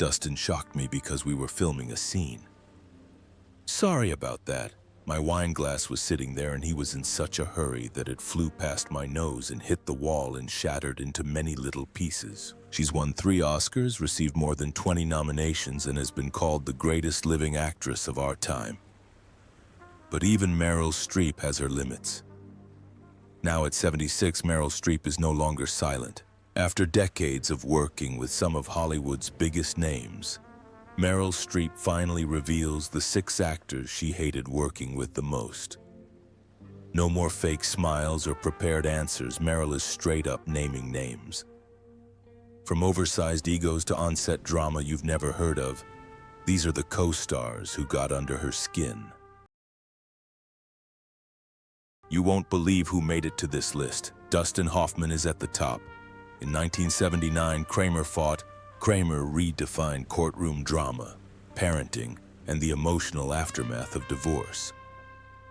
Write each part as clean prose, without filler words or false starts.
Dustin shocked me because we were filming a scene. Sorry about that. My wine glass was sitting there and he was in such a hurry that it flew past my nose and hit the wall and shattered into many little pieces. She's won 3 Oscars, received more than 20 nominations, and has been called the greatest living actress of our time. But even Meryl Streep has her limits. Now at 76, Meryl Streep is no longer silent. After decades of working with some of Hollywood's biggest names, Meryl Streep finally reveals the 6 actors she hated working with the most. No more fake smiles or prepared answers. Meryl is straight up naming names. From oversized egos to on-set drama you've never heard of, these are the co-stars who got under her skin. You won't believe who made it to this list. Dustin Hoffman is at the top. In 1979, Kramer redefined courtroom drama, parenting, and the emotional aftermath of divorce.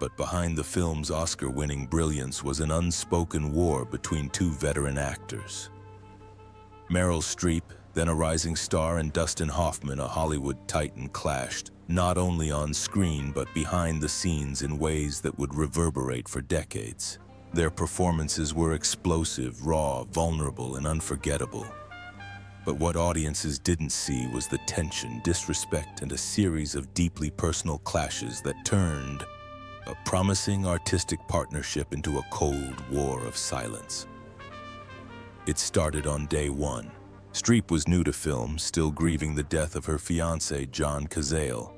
But behind the film's Oscar-winning brilliance was an unspoken war between 2 veteran actors. Meryl Streep, then a rising star, and Dustin Hoffman, a Hollywood titan, clashed, not only on screen but behind the scenes in ways that would reverberate for decades. Their performances were explosive, raw, vulnerable, and unforgettable. But what audiences didn't see was the tension, disrespect, and a series of deeply personal clashes that turned a promising artistic partnership into a cold war of silence. It started on day 1. Streep was new to film, still grieving the death of her fiancé, John Cazale,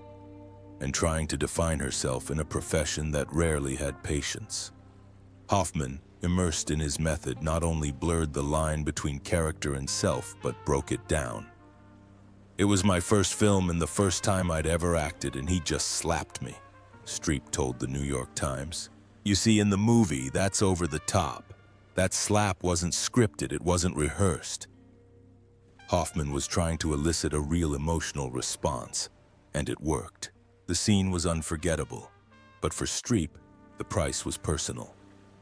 and trying to define herself in a profession that rarely had patience. Hoffman, immersed in his method, not only blurred the line between character and self, but broke it down. It was my first film and the first time I'd ever acted, and he just slapped me, Streep told the New York Times. You see, in the movie, that's over the top. That slap wasn't scripted, it wasn't rehearsed. Hoffman was trying to elicit a real emotional response, and it worked. The scene was unforgettable, but for Streep, the price was personal.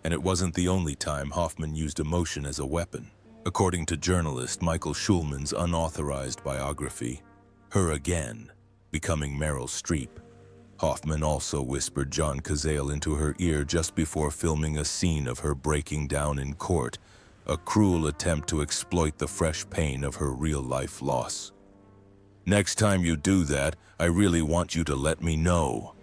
And it wasn't the only time Hoffman used emotion as a weapon. According to journalist Michael Schulman's unauthorized biography, Her Again, Becoming Meryl Streep, Hoffman also whispered John Cazale into her ear just before filming a scene of her breaking down in court, a cruel attempt to exploit the fresh pain of her real-life loss. "Next time you do that, I really want you to let me know,"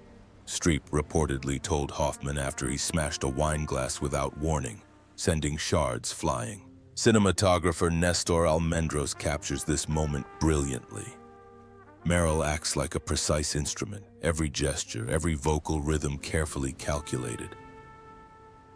Streep reportedly told Hoffman after he smashed a wine glass without warning, sending shards flying. Cinematographer Nestor Almendros captures this moment brilliantly. Meryl acts like a precise instrument, every gesture, every vocal rhythm carefully calculated.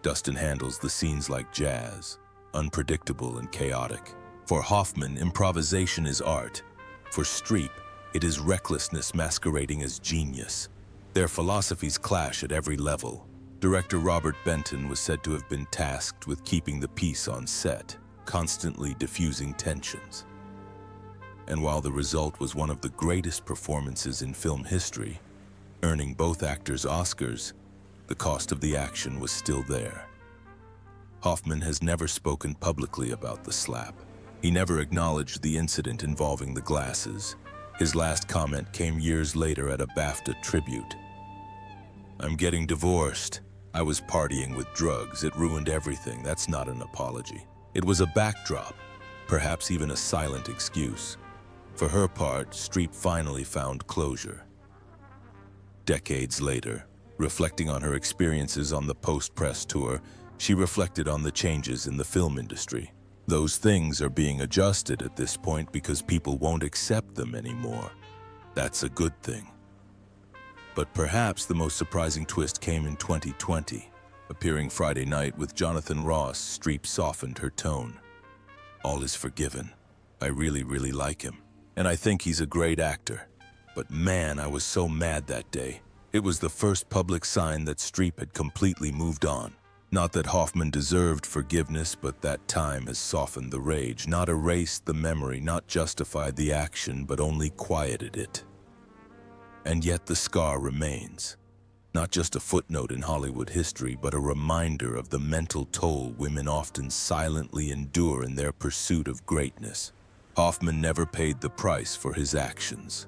Dustin handles the scenes like jazz, unpredictable and chaotic. For Hoffman, improvisation is art. For Streep, it is recklessness masquerading as genius. Their philosophies clash at every level. Director Robert Benton was said to have been tasked with keeping the peace on set, constantly diffusing tensions. And while the result was one of the greatest performances in film history, earning both actors Oscars, the cost of the action was still there. Hoffman has never spoken publicly about the slap. He never acknowledged the incident involving the glasses. His last comment came years later at a BAFTA tribute. "I'm getting divorced. I was partying with drugs. It ruined everything. That's not an apology. It was a backdrop, perhaps even a silent excuse." For her part, Streep finally found closure. Decades later, reflecting on her experiences on the post-press tour, she reflected on the changes in the film industry. Those things are being adjusted at this point because people won't accept them anymore. That's a good thing. But perhaps the most surprising twist came in 2020. Appearing Friday night with Jonathan Ross, Streep softened her tone. "All is forgiven. I really like him. And I think he's a great actor. But man, I was so mad that day. It was the first public sign that Streep had completely moved on. Not that Hoffman deserved forgiveness, but that time has softened the rage, not erased the memory, not justified the action, but only quieted it. And yet the scar remains. Not just a footnote in Hollywood history, but a reminder of the mental toll women often silently endure in their pursuit of greatness. Hoffman never paid the price for his actions.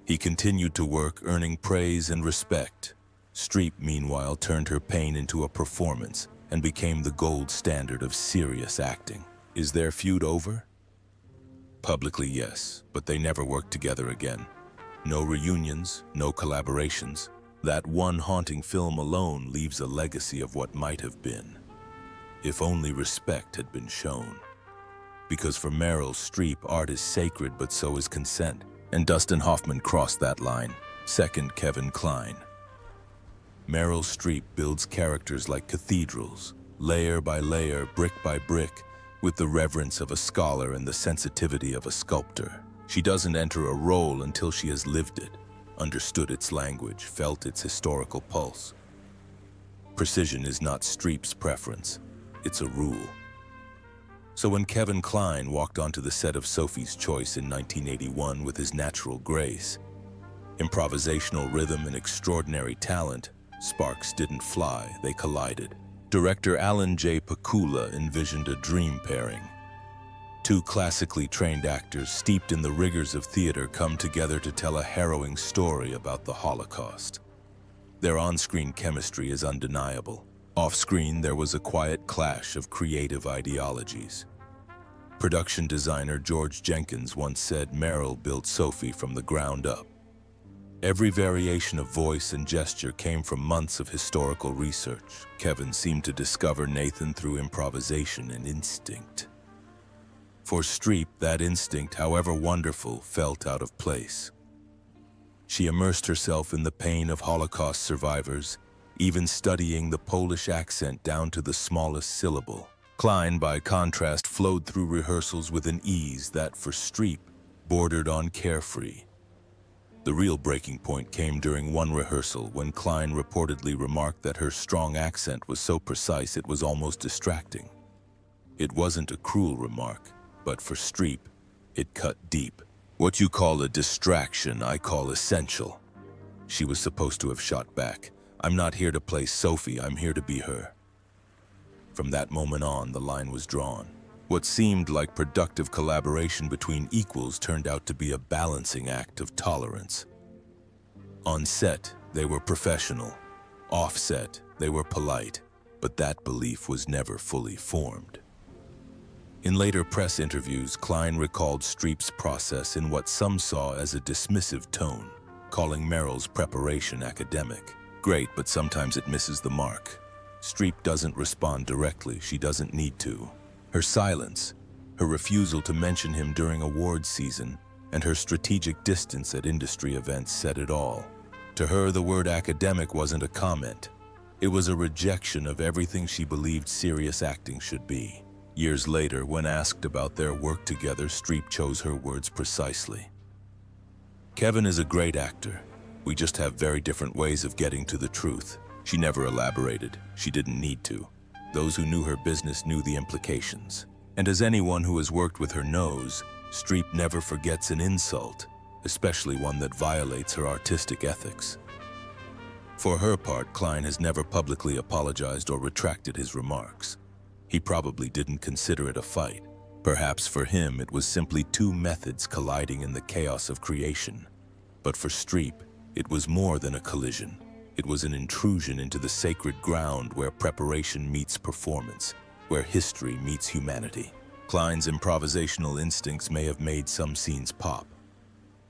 He continued to work, earning praise and respect. Streep, meanwhile, turned her pain into a performance and became the gold standard of serious acting. Is their feud over? Publicly, yes, but they never worked together again. No reunions, no collaborations. That one haunting film alone leaves a legacy of what might have been, if only respect had been shown. Because for Meryl Streep, art is sacred, but so is consent. And Dustin Hoffman crossed that line. Second, Kevin Kline. Meryl Streep builds characters like cathedrals, layer by layer, brick by brick, with the reverence of a scholar and the sensitivity of a sculptor. She doesn't enter a role until she has lived it, understood its language, felt its historical pulse. Precision is not Streep's preference, it's a rule. So when Kevin Kline walked onto the set of Sophie's Choice in 1981 with his natural grace, improvisational rhythm and extraordinary talent, sparks didn't fly, they collided. Director Alan J. Pakula envisioned a dream pairing. Two classically trained actors steeped in the rigors of theater come together to tell a harrowing story about the Holocaust. Their on-screen chemistry is undeniable. Off-screen, there was a quiet clash of creative ideologies. Production designer George Jenkins once said Meryl built Sophie from the ground up. Every variation of voice and gesture came from months of historical research. Kevin seemed to discover Nathan through improvisation and instinct. For Streep, that instinct, however wonderful, felt out of place. She immersed herself in the pain of Holocaust survivors, even studying the Polish accent down to the smallest syllable. Kline, by contrast, flowed through rehearsals with an ease that, for Streep, bordered on carefree. The real breaking point came during one rehearsal when Kline reportedly remarked that her strong accent was so precise it was almost distracting. It wasn't a cruel remark, but for Streep, it cut deep. What you call a distraction, I call essential. She was supposed to have shot back. I'm not here to play Sophie, I'm here to be her. From that moment on, the line was drawn. What seemed like productive collaboration between equals turned out to be a balancing act of tolerance. On set, they were professional. Off set, they were polite, but that belief was never fully formed. In later press interviews, Kline recalled Streep's process in what some saw as a dismissive tone, calling Meryl's preparation academic. Great, but sometimes it misses the mark. Streep doesn't respond directly, she doesn't need to. Her silence, her refusal to mention him during awards season, and her strategic distance at industry events said it all. To her, the word academic wasn't a comment. It was a rejection of everything she believed serious acting should be. Years later, when asked about their work together, Streep chose her words precisely. Kevin is a great actor. We just have very different ways of getting to the truth. She never elaborated. She didn't need to. Those who knew her business knew the implications. And as anyone who has worked with her knows, Streep never forgets an insult, especially one that violates her artistic ethics. For her part, Kline has never publicly apologized or retracted his remarks. He probably didn't consider it a fight. Perhaps for him, it was simply two methods colliding in the chaos of creation. But for Streep, it was more than a collision. It was an intrusion into the sacred ground where preparation meets performance, where history meets humanity. Kline's improvisational instincts may have made some scenes pop,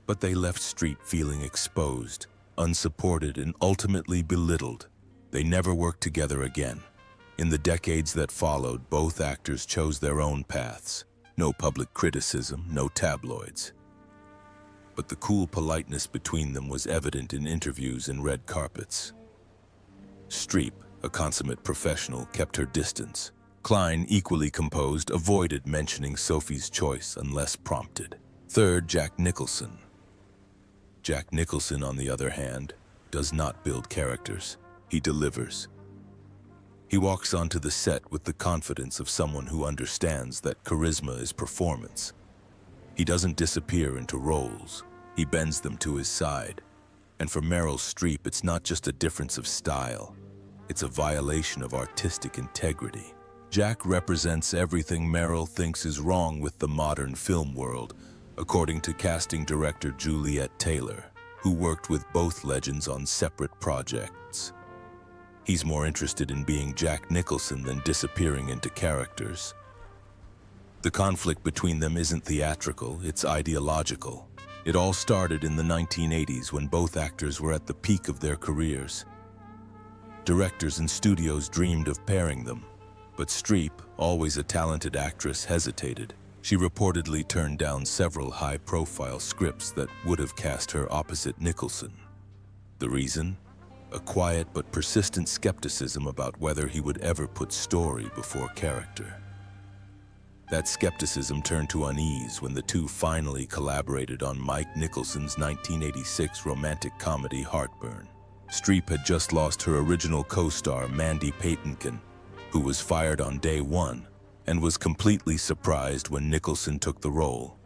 but they left Streep feeling exposed, unsupported, and ultimately belittled. They never worked together again. In the decades that followed, both actors chose their own paths. No public criticism, no tabloids. But the cool politeness between them was evident in interviews and red carpets. Streep, a consummate professional, kept her distance. Kline, equally composed, avoided mentioning Sophie's Choice unless prompted. Third, Jack Nicholson. Jack Nicholson, on the other hand, does not build characters. He delivers. He walks onto the set with the confidence of someone who understands that charisma is performance. He doesn't disappear into roles. He bends them to his side. And for Meryl Streep, it's not just a difference of style. It's a violation of artistic integrity. Jack represents everything Meryl thinks is wrong with the modern film world, according to casting director Juliet Taylor, who worked with both legends on separate projects. He's more interested in being Jack Nicholson than disappearing into characters. The conflict between them isn't theatrical, it's ideological. It all started in the 1980s when both actors were at the peak of their careers. Directors and studios dreamed of pairing them, but Streep, always a talented actress, hesitated. She reportedly turned down several high-profile scripts that would have cast her opposite Nicholson. The reason? A quiet but persistent skepticism about whether he would ever put story before character. That skepticism turned to unease when the two finally collaborated on Mike Nicholson's 1986 romantic comedy Heartburn. Streep had just lost her original co-star Mandy Patinkin, who was fired on day one, and was completely surprised when Nicholson took the role.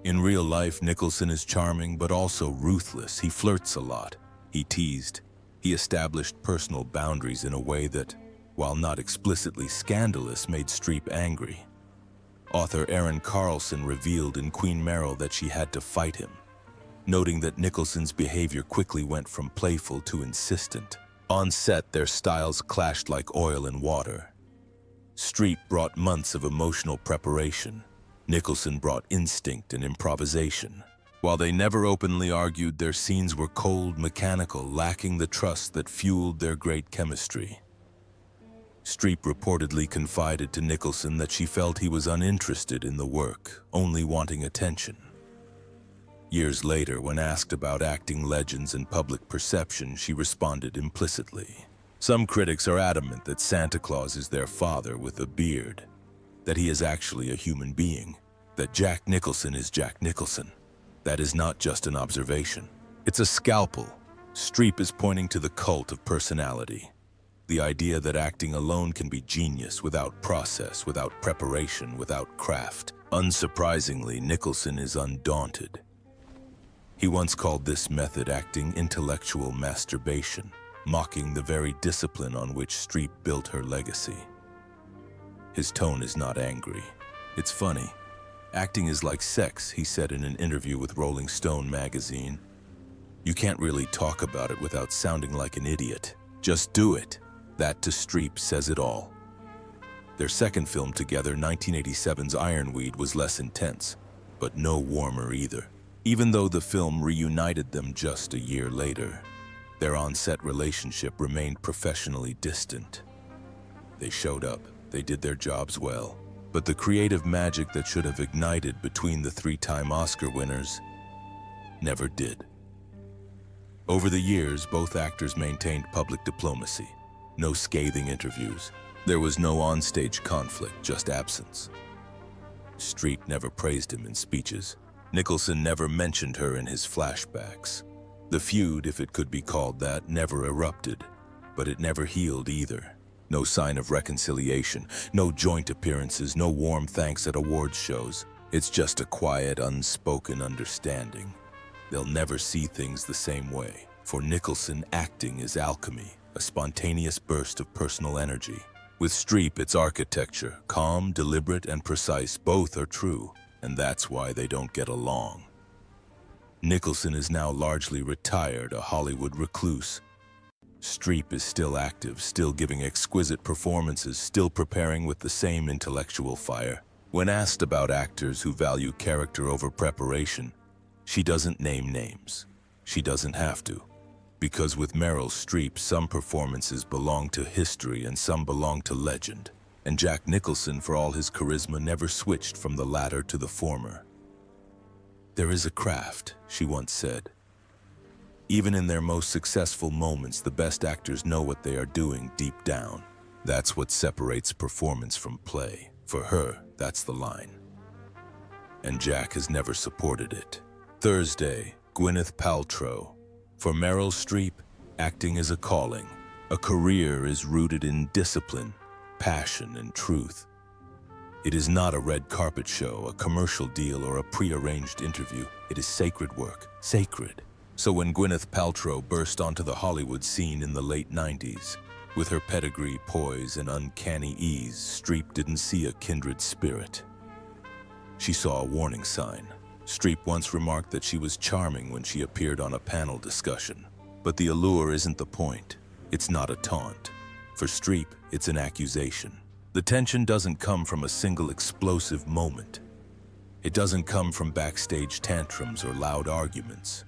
In real life, Nicholson is charming but also ruthless. He flirts a lot. He teased. He established personal boundaries in a way that, while not explicitly scandalous, made Streep angry. Author Erin Carlson revealed in Queen Meryl that she had to fight him, noting that Nicholson's behavior quickly went from playful to insistent. On set, their styles clashed like oil and water. Streep brought months of emotional preparation. Nicholson brought instinct and improvisation. While they never openly argued, their scenes were cold, mechanical, lacking the trust that fueled their great chemistry. Streep reportedly confided to Nicholson that she felt he was uninterested in the work, only wanting attention. Years later, when asked about acting legends and public perception, she responded implicitly. Some critics are adamant that Santa Claus is their father with a beard, that he is actually a human being, that Jack Nicholson is Jack Nicholson. That is not just an observation. It's a scalpel. Streep is pointing to the cult of personality. The idea that acting alone can be genius without process, without preparation, without craft. Unsurprisingly, Nicholson is undaunted. He once called this method acting intellectual masturbation, mocking the very discipline on which Streep built her legacy. His tone is not angry. It's funny. Acting is like sex, he said in an interview with Rolling Stone magazine. You can't really talk about it without sounding like an idiot. Just do it. That to Streep says it all. Their second film together, 1987's Ironweed, was less intense, but no warmer either. Even though the film reunited them just a year later, their on-set relationship remained professionally distant. They showed up, they did their jobs well, but the creative magic that should have ignited between the three-time Oscar winners never did. Over the years, both actors maintained public diplomacy. No scathing interviews. There was no onstage conflict, just absence. Streep never praised him in speeches. Nicholson never mentioned her in his flashbacks. The feud, if it could be called that, never erupted, but it never healed either. No sign of reconciliation, no joint appearances, no warm thanks at awards shows. It's just a quiet, unspoken understanding. They'll never see things the same way. For Nicholson, acting is alchemy, a spontaneous burst of personal energy. With Streep, it's architecture, calm, deliberate, and precise. Both are true, and that's why they don't get along. Nicholson is now largely retired, a Hollywood recluse. Streep is still active, still giving exquisite performances, still preparing with the same intellectual fire. When asked about actors who value character over preparation, she doesn't name names. She doesn't have to. Because with Meryl Streep, some performances belong to history and some belong to legend. And Jack Nicholson, for all his charisma, never switched from the latter to the former. There is a craft, she once said. Even in their most successful moments, the best actors know what they are doing deep down. That's what separates performance from play. For her, that's the line. And Jack has never supported it. Thursday, Gwyneth Paltrow. For Meryl Streep, acting is a calling. A career is rooted in discipline, passion, and truth. It is not a red carpet show, a commercial deal, or a prearranged interview. It is sacred work, sacred. So when Gwyneth Paltrow burst onto the Hollywood scene in the late 90s, With her pedigree, poise, and uncanny ease, Streep didn't see a kindred spirit. She saw a warning sign. Streep once remarked that she was charming when she appeared on a panel discussion. But the allure isn't the point. It's not a taunt. For Streep, it's an accusation. The tension doesn't come from a single explosive moment. It doesn't come from backstage tantrums or loud arguments.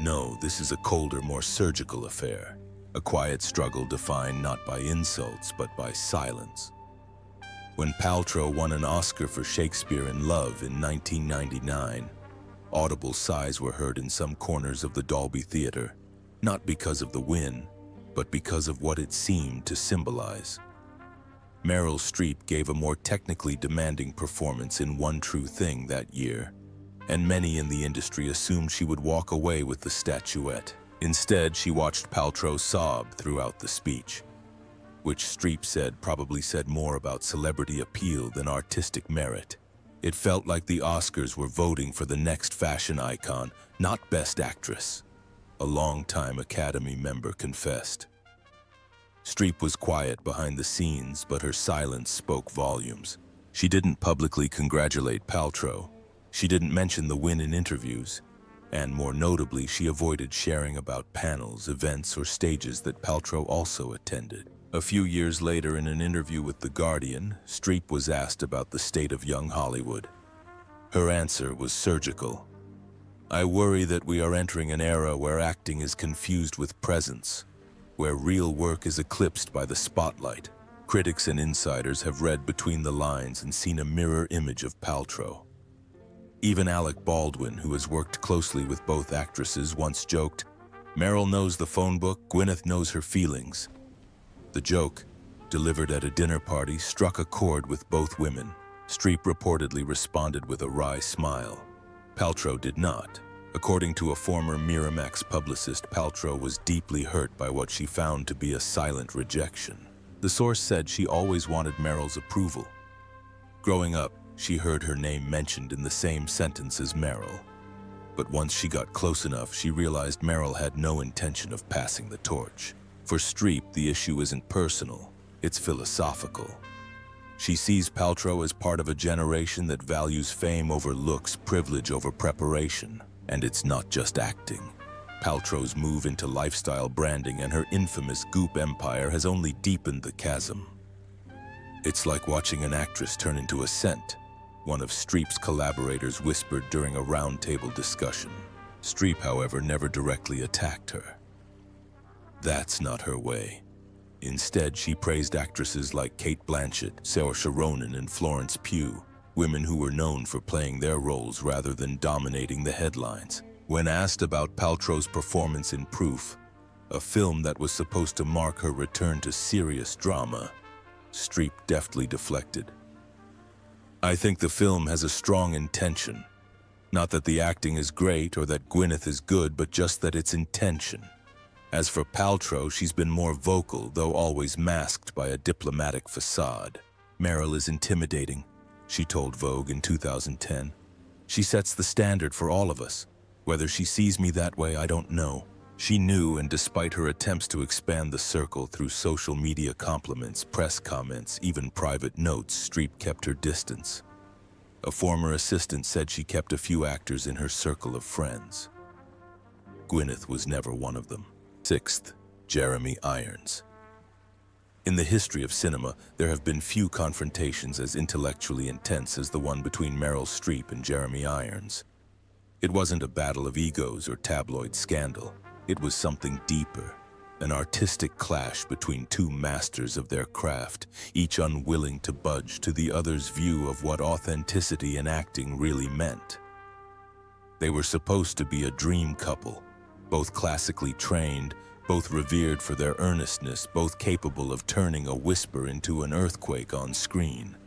No, this is a colder, more surgical affair. A quiet struggle defined not by insults, but by silence. When Paltrow won an Oscar for Shakespeare in Love in 1999, audible sighs were heard in some corners of the Dolby Theater, not because of the win, but because of what it seemed to symbolize. Meryl Streep gave a more technically demanding performance in One True Thing that year, and many in the industry assumed she would walk away with the statuette. Instead, she watched Paltrow sob throughout the speech, which Streep said probably said more about celebrity appeal than artistic merit. It felt like the Oscars were voting for the next fashion icon, not Best Actress, a longtime Academy member confessed. Streep was quiet behind the scenes, but her silence spoke volumes. She didn't publicly congratulate Paltrow. She didn't mention the win in interviews. And more notably, she avoided sharing about panels, events, or stages that Paltrow also attended. A few years later, in an interview with The Guardian, Streep was asked about the state of young Hollywood. Her answer was surgical. "I worry that we are entering an era where acting is confused with presence, where real work is eclipsed by the spotlight." Critics and insiders have read between the lines and seen a mirror image of Paltrow. Even Alec Baldwin, who has worked closely with both actresses, once joked, "Meryl knows the phone book, Gwyneth knows her feelings." The joke, delivered at a dinner party, struck a chord with both women. Streep reportedly responded with a wry smile. Paltrow did not. According to a former Miramax publicist, Paltrow was deeply hurt by what she found to be a silent rejection. The source said she always wanted Meryl's approval. Growing up, she heard her name mentioned in the same sentence as Meryl. But once she got close enough, she realized Meryl had no intention of passing the torch. For Streep, the issue isn't personal, it's philosophical. She sees Paltrow as part of a generation that values fame over looks, privilege over preparation. And it's not just acting. Paltrow's move into lifestyle branding and her infamous Goop empire has only deepened the chasm. It's like watching an actress turn into a scent, one of Streep's collaborators whispered during a roundtable discussion. Streep, however, never directly attacked her. That's not her way. Instead, she praised actresses like Cate Blanchett, Saoirse Ronan, and Florence Pugh, women who were known for playing their roles rather than dominating the headlines. When asked about Paltrow's performance in Proof, a film that was supposed to mark her return to serious drama, Streep deftly deflected. "I think the film has a strong intention. Not that the acting is great or that Gwyneth is good, but just that it's intention. As for Paltrow, she's been more vocal, though always masked by a diplomatic facade. Meryl is intimidating," she told Vogue in 2010. "She sets the standard for all of us. Whether she sees me that way, I don't know." She knew, and despite her attempts to expand the circle through social media compliments, press comments, even private notes, Streep kept her distance. A former assistant said she kept a few actors in her circle of friends. Gwyneth was never one of them. Sixth, Jeremy Irons. In the history of cinema, there have been few confrontations as intellectually intense as the one between Meryl Streep and Jeremy Irons. It wasn't a battle of egos or tabloid scandal. It was something deeper, an artistic clash between two masters of their craft, each unwilling to budge to the other's view of what authenticity in acting really meant. They were supposed to be a dream couple, both classically trained, both revered for their earnestness, both capable of turning a whisper into an earthquake on screen.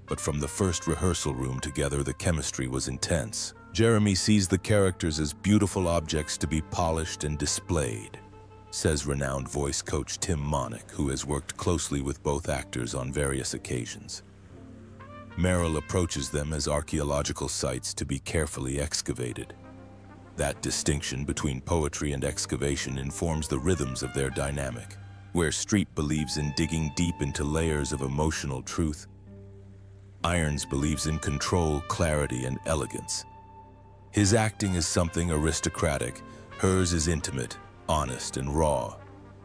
But from the first rehearsal room together, the chemistry was intense. Jeremy sees the characters as beautiful objects to be polished and displayed, says renowned voice coach Tim Monick, who has worked closely with both actors on various occasions. Meryl approaches them as archaeological sites to be carefully excavated. That distinction between poetry and excavation informs the rhythms of their dynamic. Where Streep believes in digging deep into layers of emotional truth, Irons believes in control, clarity, and elegance. His acting is something aristocratic, hers is intimate, honest, and raw,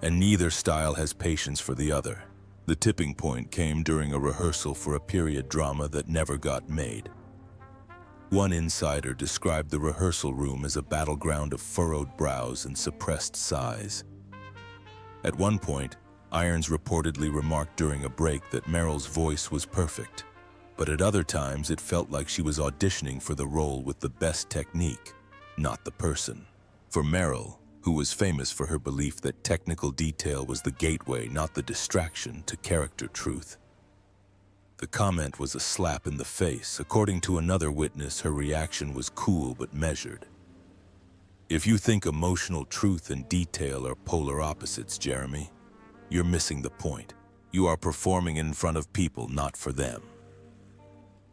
and neither style has patience for the other. The tipping point came during a rehearsal for a period drama that never got made. One insider described the rehearsal room as a battleground of furrowed brows and suppressed sighs. At one point, Irons reportedly remarked during a break that Meryl's voice was perfect, but at other times it felt like she was auditioning for the role with the best technique, not the person. For Meryl, who was famous for her belief that technical detail was the gateway, not the distraction, to character truth, the comment was a slap in the face. According to another witness, her reaction was cool but measured. If you think emotional truth and detail are polar opposites, Jeremy, you're missing the point. You are performing in front of people, not for them.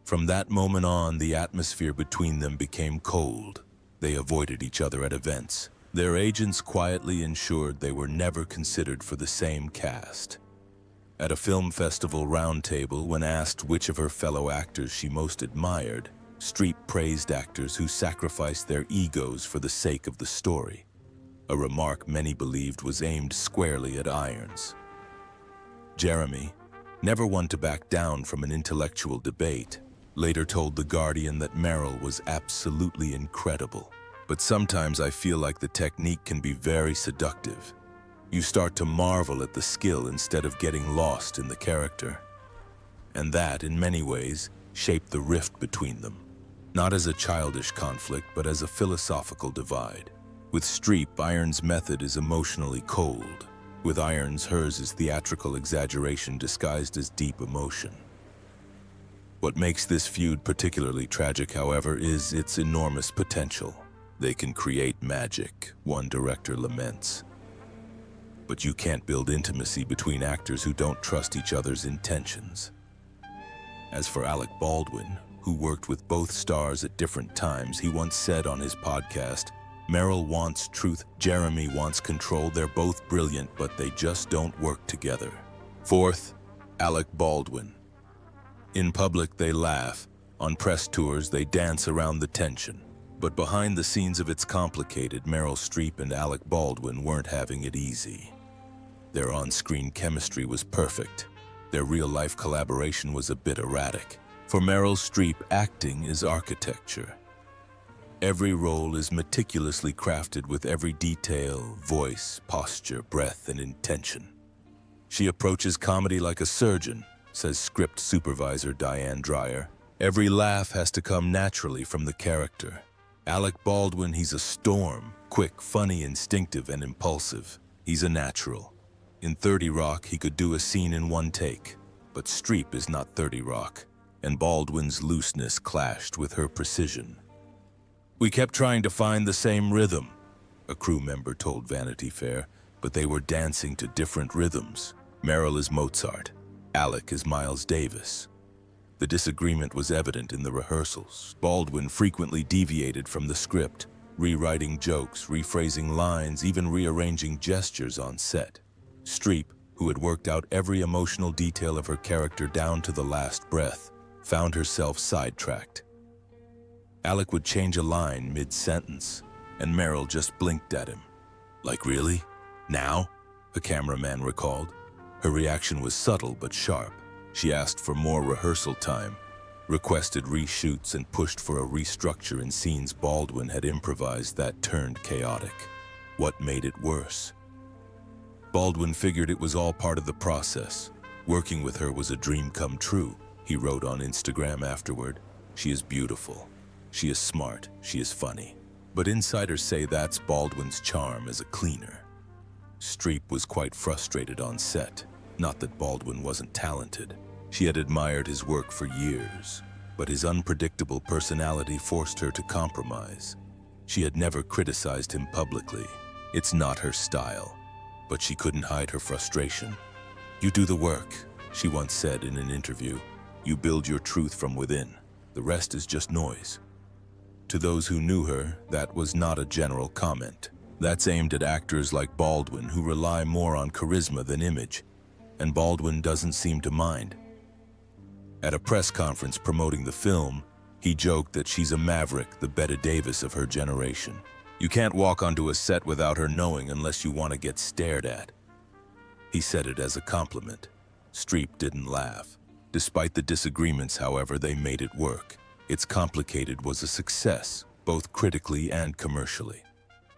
From that moment on, the atmosphere between them became cold. They avoided each other at events. Their agents quietly ensured they were never considered for the same cast. At a film festival roundtable, when asked which of her fellow actors she most admired, Streep praised actors who sacrificed their egos for the sake of the story, a remark many believed was aimed squarely at Irons. Jeremy, never one to back down from an intellectual debate, later told The Guardian that Meryl was absolutely incredible. But sometimes I feel like the technique can be very seductive. You start to marvel at the skill instead of getting lost in the character. And that, in many ways, shaped the rift between them. Not as a childish conflict, but as a philosophical divide. With Streep, Irons' method is emotionally cold. With Irons, hers is theatrical exaggeration disguised as deep emotion. What makes this feud particularly tragic, however, is its enormous potential. They can create magic, one director laments. But you can't build intimacy between actors who don't trust each other's intentions. As for Alec Baldwin, who worked with both stars at different times, he once said on his podcast, "Meryl wants truth, Jeremy wants control. They're both brilliant, but they just don't work together." Fourth, Alec Baldwin. In public, they laugh. On press tours, they dance around the tension. But behind the scenes of It's Complicated, Meryl Streep and Alec Baldwin weren't having it easy. Their on-screen chemistry was perfect. Their real-life collaboration was a bit erratic. For Meryl Streep, acting is architecture. Every role is meticulously crafted with every detail, voice, posture, breath, and intention. She approaches comedy like a surgeon, says script supervisor Diane Dreyer. Every laugh has to come naturally from the character. Alec Baldwin, he's a storm, quick, funny, instinctive, and impulsive. He's a natural. In 30 Rock, he could do a scene in one take, but Streep is not 30 Rock, and Baldwin's looseness clashed with her precision. "We kept trying to find the same rhythm," a crew member told Vanity Fair, but they were dancing to different rhythms. Meryl is Mozart. Alec is Miles Davis. The disagreement was evident in the rehearsals. Baldwin frequently deviated from the script, rewriting jokes, rephrasing lines, even rearranging gestures on set. Streep, who had worked out every emotional detail of her character down to the last breath, found herself sidetracked. Alec would change a line mid-sentence, and Meryl just blinked at him. "Like, really? Now?" the cameraman recalled. Her reaction was subtle but sharp. She asked for more rehearsal time, requested reshoots, and pushed for a restructure in scenes Baldwin had improvised that turned chaotic. What made it worse? Baldwin figured it was all part of the process. Working with her was a dream come true, he wrote on Instagram afterward. "She is beautiful. She is smart. She is funny." But insiders say that's Baldwin's charm as a cleaner. Streep was quite frustrated on set. Not that Baldwin wasn't talented. She had admired his work for years, but his unpredictable personality forced her to compromise. She had never criticized him publicly. It's not her style, but she couldn't hide her frustration. "You do the work," she once said in an interview. "You build your truth from within. The rest is just noise." To those who knew her, that was not a general comment. That's aimed at actors like Baldwin, who rely more on charisma than image, and Baldwin doesn't seem to mind. At a press conference promoting the film, he joked that she's a maverick, the Bette Davis of her generation. You can't walk onto a set without her knowing unless you want to get stared at. He said it as a compliment. Streep didn't laugh. Despite the disagreements, however, they made it work. It's Complicated was a success, both critically and commercially.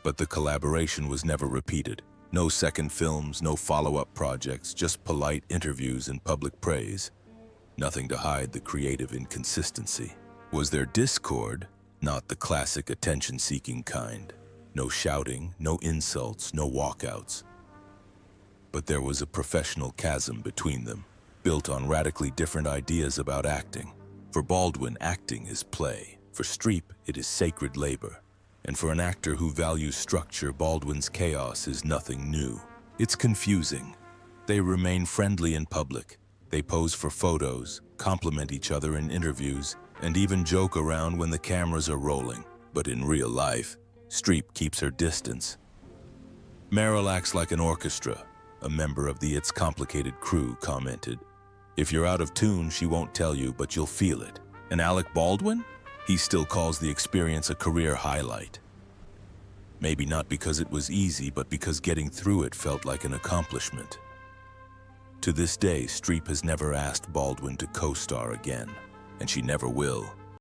But the collaboration was never repeated. No second films, no follow-up projects, just polite interviews and public praise. Nothing to hide the creative inconsistency. Was there discord? Not the classic attention-seeking kind. No shouting, no insults, no walkouts. But there was a professional chasm between them, built on radically different ideas about acting. For Baldwin, acting is play. For Streep, it is sacred labor. And for an actor who values structure, Baldwin's chaos is nothing new. It's confusing. They remain friendly in public. They pose for photos, compliment each other in interviews, and even joke around when the cameras are rolling. But in real life, Streep keeps her distance. Meryl acts like an orchestra, a member of the It's Complicated crew commented. If you're out of tune, she won't tell you, but you'll feel it. And Alec Baldwin? He still calls the experience a career highlight. Maybe not because it was easy, but because getting through it felt like an accomplishment. To this day, Streep has never asked Baldwin to co-star again, and she never will.